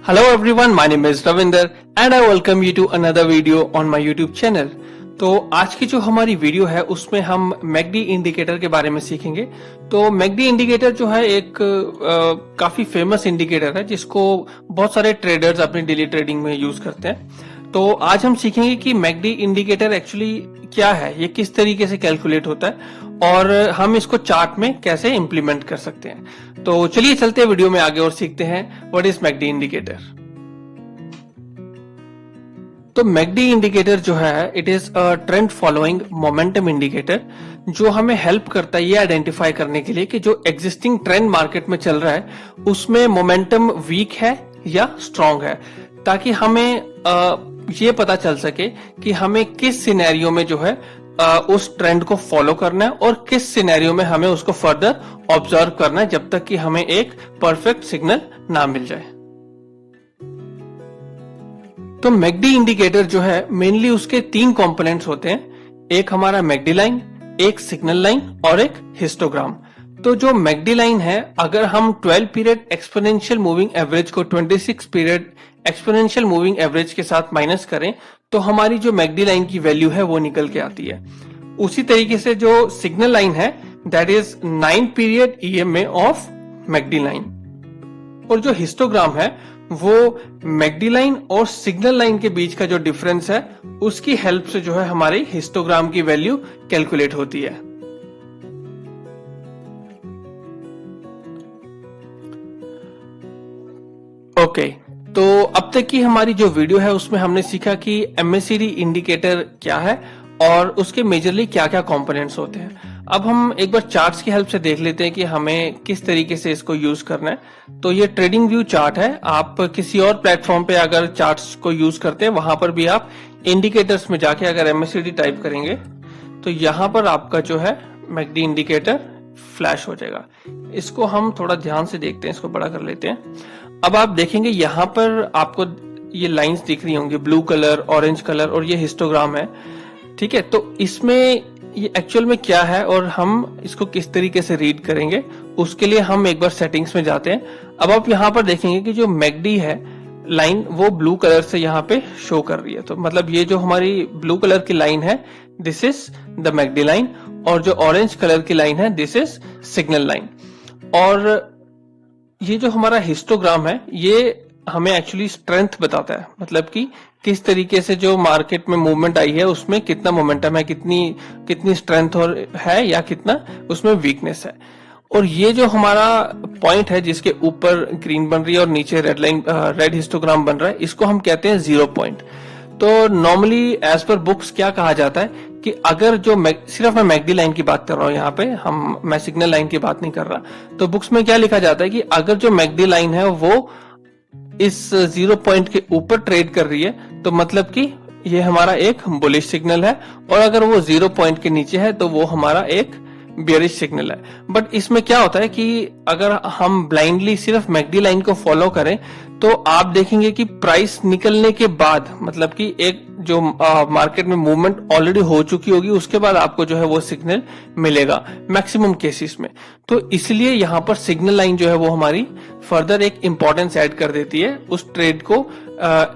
Hello everyone, my name is Ravinder and I welcome you to another video on my YouTube channel। तो आज की जो हमारी video है उसमें हम मैकडी इंडिकेटर के बारे में सीखेंगे। तो मैकडी इंडिकेटर जो है एक काफी फेमस इंडिकेटर है जिसको बहुत सारे ट्रेडर्स अपनी डेली ट्रेडिंग में यूज करते हैं। तो आज हम सीखेंगे कि मैकडी इंडिकेटर एक्चुअली क्या है, ये किस तरीके से कैलकुलेट होता है और हम इसको चार्ट में कैसे इंप्लीमेंट कर सकते हैं। तो चलिए चलते हैं वीडियो में आगे और सीखते हैं व्हाट इज मैकडी इंडिकेटर। तो मैकडी इंडिकेटर जो है it is a trend following momentum indicator जो हमें हेल्प करता है ये आइडेंटिफाई करने के लिए कि जो एग्जिस्टिंग ट्रेंड मार्केट में चल रहा है उसमें मोमेंटम वीक है या स्ट्रांग है, ताकि हमें ये पता चल सके कि हमें किस सिनेरियो में जो है उस ट्रेंड को फॉलो करना है और किस सिनेरियो में हमें उसको फर्दर ऑब्जर्व करना है जब तक कि हमें एक परफेक्ट सिग्नल ना मिल जाए। तो मैकडी इंडिकेटर जो है मेनली उसके 3 कंपोनेंट्स होते हैं, एक हमारा मैकडी लाइन, एक सिग्नल लाइन और एक हिस्टोग्राम। तो जो मैकडी लाइन है, अगर हम 12 पीरियड एक्सपोनेंशियल मूविंग एवरेज को 26 पीरियड एक्सपोनेंशियल मूविंग एवरेज के साथ माइनस करें तो हमारी जो मैकडी लाइन की वैल्यू है वो निकल के आती है। उसी तरीके से जो सिग्नल लाइन है that is 9 period EMA of McD line, और जो हिस्टोग्राम है वो मैकडी लाइन और सिग्नल लाइन के बीच का जो डिफरेंस है उसकी हेल्प से जो है हमारी हिस्टोग्राम की वैल्यू कैलकुलेट होती है। ओके, तो अब तक की हमारी जो वीडियो है उसमें हमने सीखा कि एमएसीडी इंडिकेटर क्या है और उसके मेजरली क्या क्या कंपोनेंट्स होते हैं। अब हम एक बार चार्ट्स की हेल्प से देख लेते हैं कि हमें किस तरीके से इसको यूज करना है। तो ये ट्रेडिंग व्यू चार्ट है, आप किसी और प्लेटफॉर्म पे अगर चार्ट्स को यूज करते हैं वहां पर भी आप इंडिकेटर्स में जाके अगर एमएसीडी टाइप करेंगे तो यहाँ पर आपका जो है मैकडी इंडिकेटर फ्लैश हो जाएगा। इसको हम थोड़ा ध्यान से देखते हैं, इसको बड़ा कर लेते हैं। अब आप देखेंगे यहाँ पर आपको ये लाइंस दिख रही होंगी, ब्लू कलर, ऑरेंज कलर, और ये हिस्टोग्राम है। ठीक है, तो इसमें ये एक्चुअल में क्या है और हम इसको किस तरीके से रीड करेंगे उसके लिए हम एक बार सेटिंग्स में जाते हैं। अब आप यहाँ पर देखेंगे कि जो मैकडी है लाइन वो ब्लू कलर से यहाँ पे शो कर रही है। तो मतलब ये जो हमारी ब्लू कलर की लाइन है this is the McD line, और जो ऑरेंज कलर की लाइन है दिस इज सिग्नल लाइन। और ये जो हमारा हिस्टोग्राम है ये हमें एक्चुअली स्ट्रेंथ बताता है, मतलब कि किस तरीके से जो मार्केट में मूवमेंट आई है उसमें कितना मोमेंटम है, कितनी स्ट्रेंथ और है या कितना उसमें वीकनेस है। और ये जो हमारा पॉइंट है जिसके ऊपर ग्रीन बन रही है और नीचे रेड लाइन रेड हिस्टोग्राम बन रहा है, इसको हम कहते हैं 0 पॉइंट। तो नॉर्मली एज पर बुक्स क्या कहा जाता है कि अगर जो सिर्फ मैं मैकडी लाइन की बात कर रहा हूं यहाँ पे, मैं सिग्नल लाइन की बात नहीं कर रहा। तो बुक्स में क्या लिखा जाता है कि अगर जो मैकडी लाइन है वो इस 0 पॉइंट के ऊपर ट्रेड कर रही है तो मतलब कि ये हमारा एक बुलिश सिग्नल है, और अगर वो 0 पॉइंट के नीचे है तो वो हमारा एक बियरिश सिग्नल है। बट इसमें क्या होता है कि अगर हम ब्लाइंडली सिर्फ मैकडी लाइन को फॉलो करें तो आप देखेंगे कि प्राइस निकलने के बाद, मतलब कि एक जो मार्केट में मूवमेंट ऑलरेडी हो चुकी होगी उसके बाद आपको जो है वो सिग्नल मिलेगा मैक्सिमम केसेस में। तो इसलिए यहाँ पर सिग्नल लाइन जो है वो हमारी फर्दर एक इंपॉर्टेंस ऐड कर देती है उस ट्रेड को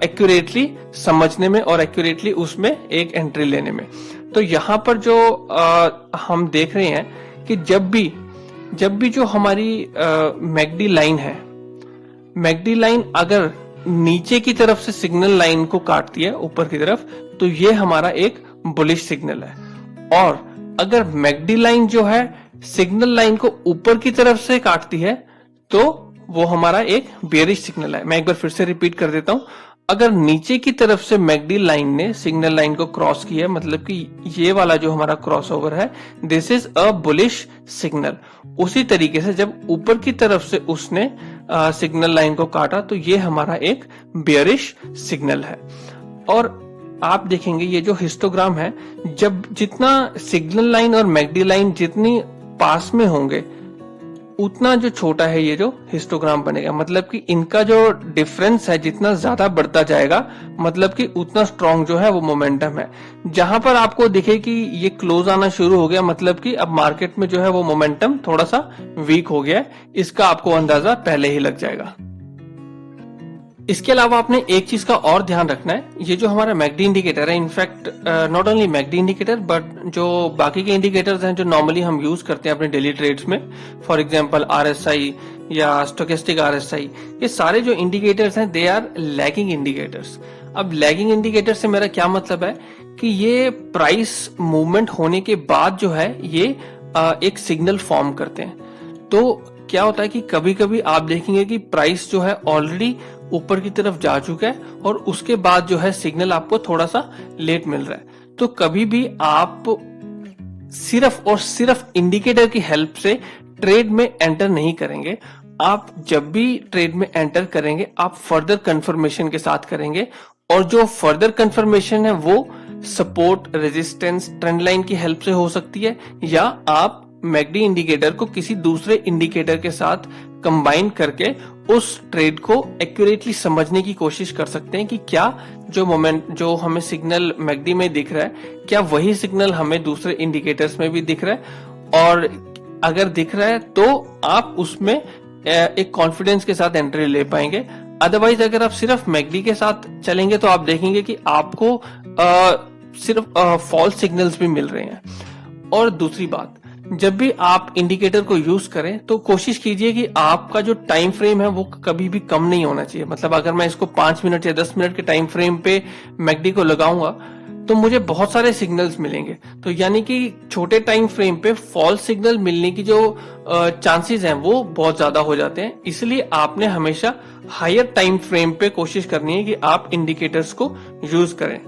एक्यूरेटली समझने में और एक्यूरेटली उसमें एक एंट्री लेने में। तो यहाँ पर जो हम देख रहे हैं कि जब भी जो हमारी मैकडी लाइन है, मैकडी लाइन अगर नीचे की तरफ से सिग्नल लाइन को काटती है ऊपर की तरफ तो ये हमारा एक बुलिश सिग्नल है, और अगर मैकडी लाइन जो है सिग्नल लाइन को ऊपर की तरफ से काटती है तो वो हमारा एक बेयरिश सिग्नल है। मैं एक बार फिर से रिपीट कर देता हूं, अगर नीचे की तरफ से मैकडी लाइन ने सिग्नल लाइन को क्रॉस किया, मतलब कि ये वाला जो हमारा क्रॉसओवर है this is a bullish signal. उसी तरीके से जब ऊपर की तरफ से उसने सिग्नल लाइन को काटा तो ये हमारा एक बेयरिश सिग्नल है। और आप देखेंगे ये जो हिस्टोग्राम है, जब जितना सिग्नल लाइन और मैकडी लाइन जितनी पास में होंगे उतना जो छोटा है ये जो हिस्टोग्राम बनेगा, मतलब कि इनका जो डिफरेंस है जितना ज्यादा बढ़ता जाएगा मतलब कि उतना स्ट्रॉन्ग जो है वो मोमेंटम है। जहां पर आपको दिखे कि ये क्लोज आना शुरू हो गया मतलब कि अब मार्केट में जो है वो मोमेंटम थोड़ा सा वीक हो गया है, इसका आपको अंदाजा पहले ही लग जाएगा। इसके अलावा आपने एक चीज का और ध्यान रखना है, ये जो हमारा मैकडी इंडिकेटर है, in fact not only McD indicator but जो बाकी के इंडिकेटर्स हैं जो नॉर्मली हम यूज करते हैं अपने डेली ट्रेड्स में, फॉर एग्जांपल आरएसआई या स्टोकेस्टिक आरएसआई, ये सारे जो इंडिकेटर्स हैं दे आर लैगिंग इंडिकेटर्स। अब लैगिंग इंडिकेटर से मेरा क्या मतलब है कि ये प्राइस मूवमेंट होने के बाद जो है ये एक सिग्नल फॉर्म करते हैं। तो क्या होता है कि कभी कभी आप देखेंगे कि प्राइस जो है ऑलरेडी ऊपर की तरफ जा चुका है और उसके बाद जो है सिग्नल आपको थोड़ा सा लेट मिल रहा है। तो कभी भी आप सिर्फ और सिर्फ इंडिकेटर की हेल्प से ट्रेड में एंटर नहीं करेंगे। आप जब भी ट्रेड में एंटर करेंगे आप फर्दर कंफर्मेशन के साथ करेंगे, और जो फर्दर कंफर्मेशन है वो सपोर्ट, रेजिस्टेंस, ट्रेंड लाइन की हेल्प से हो सकती है, या आप मैकडी इंडिकेटर को किसी दूसरे इंडिकेटर के साथ कंबाइन करके उस ट्रेड को एक्यूरेटली समझने की कोशिश कर सकते हैं कि क्या जो मोमेंट जो हमें सिग्नल मैकडी में दिख रहा है क्या वही सिग्नल हमें दूसरे इंडिकेटर्स में भी दिख रहा है, और अगर दिख रहा है तो आप उसमें एक कॉन्फिडेंस के साथ एंट्री ले पाएंगे। अदरवाइज अगर आप सिर्फ मैकडी के साथ चलेंगे तो आप देखेंगे कि आपको सिर्फ फॉल्स सिग्नल्स भी मिल रहे हैं। और दूसरी बात, जब भी आप इंडिकेटर को यूज करें तो कोशिश कीजिए कि आपका जो टाइम फ्रेम है वो कभी भी कम नहीं होना चाहिए। मतलब अगर मैं इसको 5 मिनट या 10 मिनट के टाइम फ्रेम पे मैकडी को लगाऊंगा तो मुझे बहुत सारे सिग्नल्स मिलेंगे, तो यानी कि छोटे टाइम फ्रेम पे फॉल्स सिग्नल मिलने की जो चांसेस हैं वो बहुत ज्यादा हो जाते हैं। इसलिए आपने हमेशा हायर टाइम फ्रेम पे कोशिश करनी है कि आप इंडिकेटर्स को यूज करें।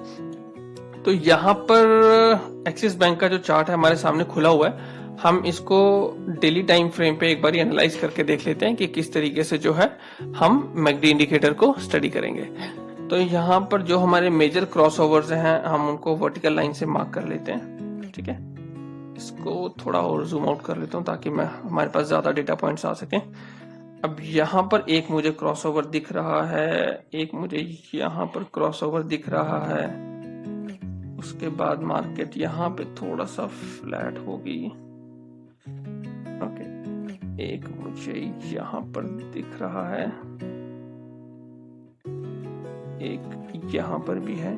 तो यहाँ पर एक्सिस बैंक का जो चार्ट है हमारे सामने खुला हुआ है, हम इसको डेली टाइम फ्रेम पे एक बार एनालाइज करके देख लेते हैं कि किस तरीके से जो है हम मैकडी इंडिकेटर को स्टडी करेंगे। तो यहाँ पर जो हमारे मेजर क्रॉसओवर्स हैं हम उनको वर्टिकल लाइन से मार्क कर लेते हैं। ठीक है, इसको थोड़ा और जूम आउट कर लेता हूँ ताकि मैं हमारे पास ज्यादा डेटा पॉइंट्स आ सकें। अब यहाँ पर एक मुझे क्रॉसओवर दिख रहा है, एक मुझे यहाँ पर क्रॉसओवर दिख रहा है, उसके बाद मार्केट यहाँ पे थोड़ा सा फ्लैट होगी। ओके, एक मुझे यहाँ पर दिख रहा है, एक यहाँ पर भी है।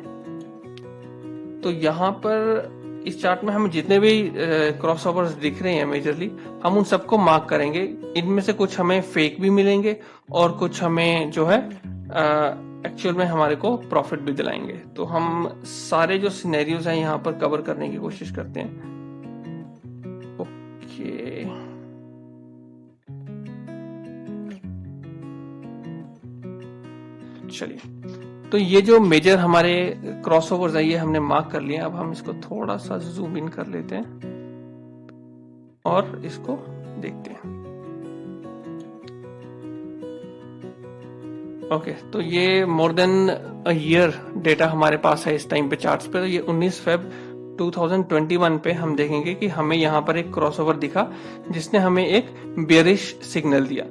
तो यहाँ पर इस चार्ट में हमें जितने भी क्रॉसओवर्स दिख रहे हैं मेजरली हम उन सबको मार्क करेंगे। इनमें से कुछ हमें फेक भी मिलेंगे और कुछ हमें जो है एक्चुअल में हमारे को प्रॉफिट भी दिलाएंगे। तो हम सारे जो सिनेरियोज हैं यहाँ पर कवर करने की कोशिश करते हैं। ओके, चलिए, तो ये जो मेजर हमारे क्रॉसओवर्स है ये हमने मार्क कर लिए। अब हम इसको थोड़ा सा जूम इन कर लेते हैं और इसको देखते हैं। ओके, तो ये more than a year data हमारे पास है इस टाइम पे चार्ट्स पे। तो ये 19 फेब 2021 पे हम देखेंगे कि हमें यहाँ पर एक क्रॉसओवर दिखा जिसने हमें एक बेयरिश सिग्नल दिया।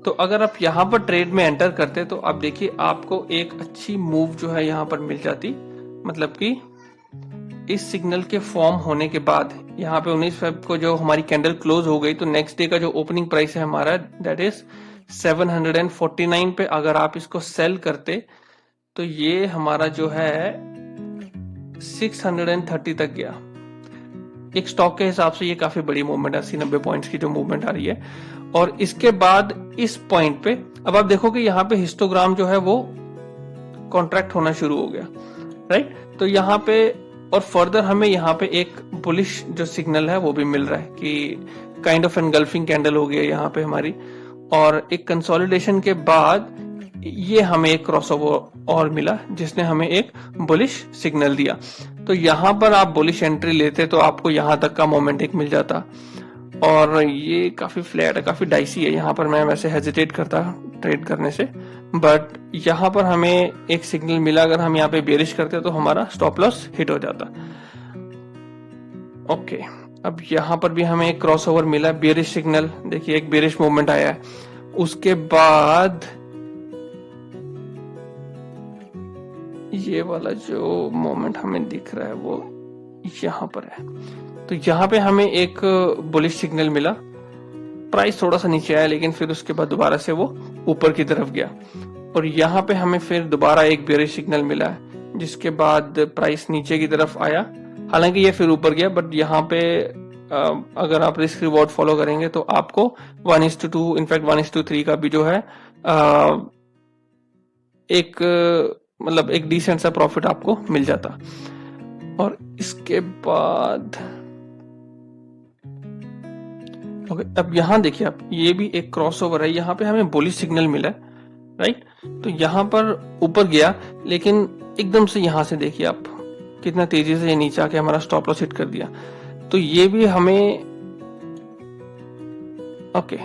तो अगर आप यहाँ पर ट्रेड में एंटर करते तो आप देखिए आपको एक अच्छी मूव जो है यहाँ पर मिल जाती। मतलब कि इस सिग्नल के फॉर्म होने के बाद यहाँ पे 19 फेब को जो हमारी कैंडल क्लोज हो गई तो नेक्स्ट डे का जो ओपनिंग प्राइस है हमारा दैट इज 749 पे। अगर आप इसको सेल करते तो ये हमारा जो है 630 तक गया। एक स्टॉक के हिसाब से ये काफी बड़ी मूवमेंट है, 80-90 पॉइंट्स की जो मूवमेंट आ रही है। और इसके बाद इस पॉइंट पे अब आप देखो कि यहाँ पे हिस्टोग्राम जो है वो कॉन्ट्रैक्ट होना शुरू हो गया, राइट। तो यहाँ पे और फर्दर हमें यहाँ पे एक बुलिश जो सिग्नल है वो भी मिल रहा है कि काइंड ऑफ एनगल्फिंग कैंडल हो गई है यहाँ पे हमारी। और एक कंसोलिडेशन के बाद ये हमें एक क्रॉसओवर और मिला जिसने हमें एक बुलिश सिग्नल दिया। तो यहाँ पर आप बुलिश एंट्री लेते तो आपको यहाँ तक का मोमेंट एक मिल जाता। और ये काफी फ्लैट है, काफी डाइसी है। यहाँ पर मैं वैसे हेजिटेट करता ट्रेड करने से, बट यहाँ पर हमें एक सिग्नल मिला। अगर हम यहाँ पे बेरिश करते तो हमारा स्टॉप लॉस हिट हो जाता। ओके, अब यहाँ पर भी हमें एक क्रॉसओवर मिला, बेरिश सिग्नल। देखिए एक बेरिश मूवमेंट आया है। उसके बाद ये वाला जो मोमेंट हमें दिख रहा है वो यहाँ पर है। तो यहाँ पे हमें एक बुलिश सिग्नल मिला, प्राइस थोड़ा सा नीचे आया लेकिन फिर उसके बाद दोबारा से वो ऊपर की तरफ गया। और यहाँ पे हमें फिर दोबारा एक बेयरिश सिग्नल मिला है, जिसके बाद प्राइस नीचे की तरफ आया। हालांकि ये फिर ऊपर गया, बट यहाँ पे अगर आप रिस्क रिवॉर्ड फॉलो करेंगे तो आपको 1:2 इनफैक्ट 1:3 का भी जो है एक मतलब एक डिसेंट सा प्रॉफिट आपको मिल जाता। और इसके बाद ओके, अब यहां देखिए आप, ये भी एक क्रॉसओवर है, यहाँ पे हमें बुलिश सिग्नल मिला है, राइट। तो यहाँ पर ऊपर गया, लेकिन एकदम से यहां से देखिए आप कितना तेजी से ये नीचे आके हमारा स्टॉप लॉस हिट कर दिया। तो ये भी हमें ओके,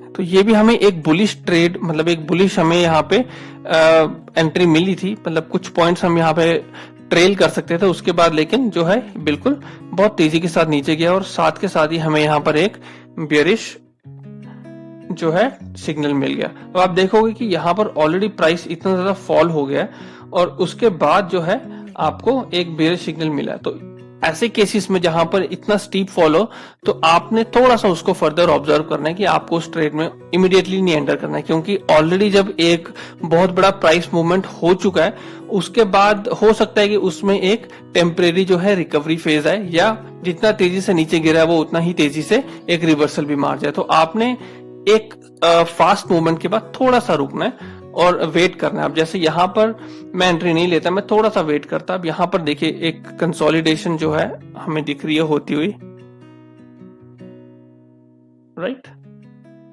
तो ये भी हमें एक बुलिश ट्रेड, मतलब एक बुलिश हमें यहाँ पे एंट्री मिली थी, मतलब कुछ पॉइंट्स हम यहाँ पे ट्रेल कर सकते थे उसके बाद, लेकिन जो है बिल्कुल बहुत तेजी के साथ नीचे गया और साथ के साथ ही हमें यहाँ पर एक बेयरिश जो है सिग्नल मिल गया। तो आप देखोगे कि यहाँ पर ऑलरेडी प्राइस इतना ज्यादा फॉल हो गया है और उसके बाद जो है आपको एक बेयरिश सिग्नल मिला है। तो ऐसे केसेस में जहां पर इतना स्टीप फॉल हो, तो आपने थोड़ा सा उसको फर्दर ऑब्जर्व करना है कि आपको उस ट्रेड में इमीडिएटली नहीं एंटर करना है, क्योंकि ऑलरेडी जब एक बहुत बड़ा प्राइस मूवमेंट हो चुका है, उसके बाद हो सकता है कि उसमें एक टेम्परेरी जो है रिकवरी फेज आए, या जितना तेजी से नीचे गिरा है वो उतना ही तेजी से एक रिवर्सल भी मार जाए। तो आपने एक फास्ट मूवमेंट के बाद थोड़ा सा रुकना है और वेट करना है। अब जैसे यहाँ पर मैं एंट्री नहीं लेता, मैं थोड़ा सा वेट करता। अब यहाँ पर देखिए एक कंसोलिडेशन जो है हमें दिख रही है होती हुई, राइट।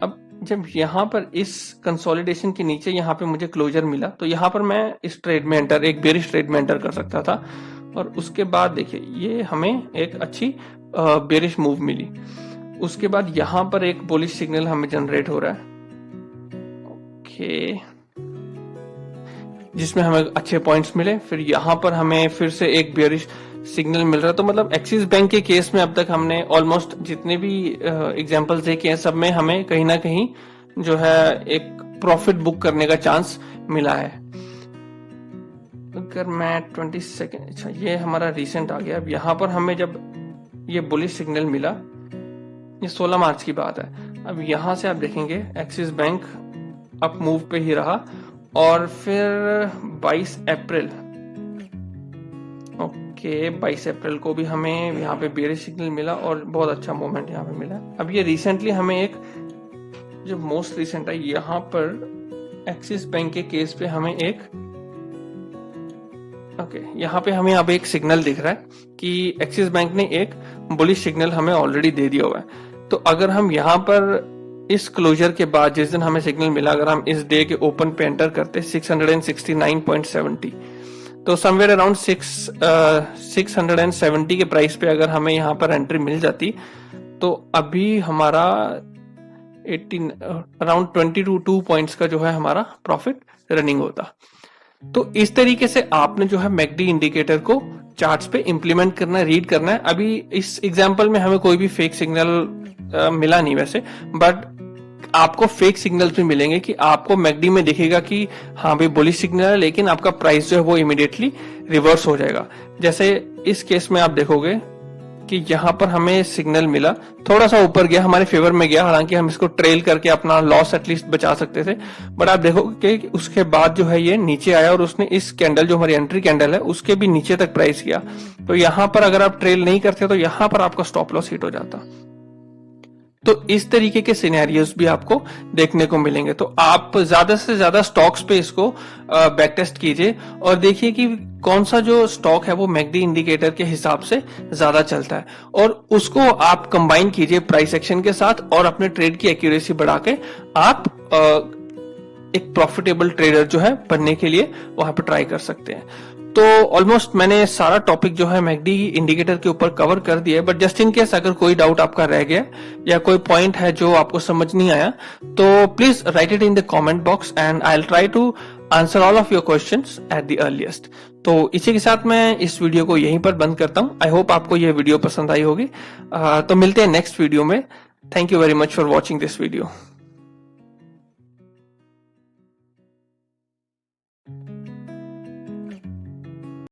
अब जब यहाँ पर इस कंसोलिडेशन के नीचे यहाँ पे मुझे क्लोजर मिला, तो यहाँ पर मैं इस ट्रेड में एंटर, एक बेयरिश ट्रेड में एंटर कर सकता था। और उसके बाद देखिए ये हमें एक अच्छी बेयरिश मूव मिली। उसके बाद यहाँ पर एक बुलिश सिग्नल हमें जनरेट हो रहा है, ओके, जिसमें हमें अच्छे पॉइंट्स मिले। फिर यहाँ पर हमें फिर से एक बेयरिश सिग्नल मिल रहा है। तो मतलब एक्सिस बैंक के केस में अब तक हमने ऑलमोस्ट जितने भी एग्जांपल्स देखे हैं, सब में हमें कहीं ना कहीं जो है एक प्रॉफिट बुक करने का चांस मिला है। अगर मैं 20 सेकेंड, अच्छा ये हमारा रिसेंट आ गया। अब यहाँ पर हमें जब ये बुलिश सिग्नल मिला, ये 16 मार्च की बात है। अब यहाँ से आप देखेंगे एक्सिस बैंक अप मूव पे ही रहा, और फिर 22 अप्रैल, ओके 22 अप्रैल को भी हमें यहाँ पे बेयरिश सिग्नल मिला और बहुत अच्छा मूवमेंट यहाँ पे मिला। अब ये रिसेंटली हमें एक जो मोस्ट रिसेंट है, यहाँ पर एक्सिस बैंक के केस पे हमें एक ओके, यहाँ पे हमें अब एक सिग्नल दिख रहा है कि एक्सिस बैंक ने एक बुलिश सिग्नल हमें ऑलरेडी दे दिया हुआ है। तो अगर हम यहाँ पर इस क्लोजर के बाद जिस दिन हमें सिग्नल मिला, अगर हम इस डे के ओपन पे एंटर करते 669.70, तो समवेयर अराउंड 670 के प्राइस पे अगर हमें यहाँ पर एंट्री मिल जाती, तो अभी हमारा 18 अराउंड 22 पॉइंट्स का जो है हमारा प्रॉफिट रनिंग होता। तो इस तरीके से आपने जो है मैकडी इंडिकेटर को चार्ट्स पे इंप्लीमेंट करना है, रीड करना है। अभी इस एग्जांपल में हमें कोई भी फेक सिग्नल मिला नहीं वैसे, बट आपको फेक सिग्नल्स भी मिलेंगे कि आपको मैकडी में दिखेगा कि हाँ भाई बुलिश सिग्नल है, लेकिन आपका प्राइस जो है वो इमीडिएटली रिवर्स हो जाएगा। जैसे इस केस में आप देखोगे कि यहाँ पर हमें सिग्नल मिला, थोड़ा सा ऊपर गया, हमारे फेवर में गया, हालांकि हम इसको ट्रेल करके अपना लॉस एटलीस्ट बचा सकते थे, बट आप देखोगे कि उसके बाद जो है ये नीचे आया और उसने इस कैंडल जो हमारी एंट्री कैंडल है उसके भी नीचे तक प्राइस किया। तो यहाँ पर अगर आप ट्रेल नहीं करते तो यहाँ पर आपका स्टॉप लॉस हिट हो जाता। तो इस तरीके के सिनेरियोस भी आपको देखने को मिलेंगे। तो आप ज्यादा से ज्यादा स्टॉक्स पे इसको बैक टेस्ट कीजिए और देखिए कि कौन सा जो स्टॉक है वो मैकडी इंडिकेटर के हिसाब से ज्यादा चलता है, और उसको आप कंबाइन कीजिए प्राइस एक्शन के साथ, और अपने ट्रेड की एक्यूरेसी बढ़ा के आप एक प्रॉफिटेबल ट्रेडर जो है बनने के लिए वहां पर ट्राई कर सकते हैं। तो ऑलमोस्ट मैंने सारा टॉपिक जो है मैकडी इंडिकेटर के ऊपर कवर कर दिया है, बट जस्ट इन केस अगर कोई डाउट आपका रह गया या कोई पॉइंट है जो आपको समझ नहीं आया, तो please write it in the comment box and I will try to answer all of your questions at the earliest. तो इसी के साथ मैं इस वीडियो को यहीं पर बंद करता हूं। आई होप आपको यह वीडियो पसंद आई होगी। तो मिलते हैं नेक्स्ट वीडियो में। Thank you very much for watching this video.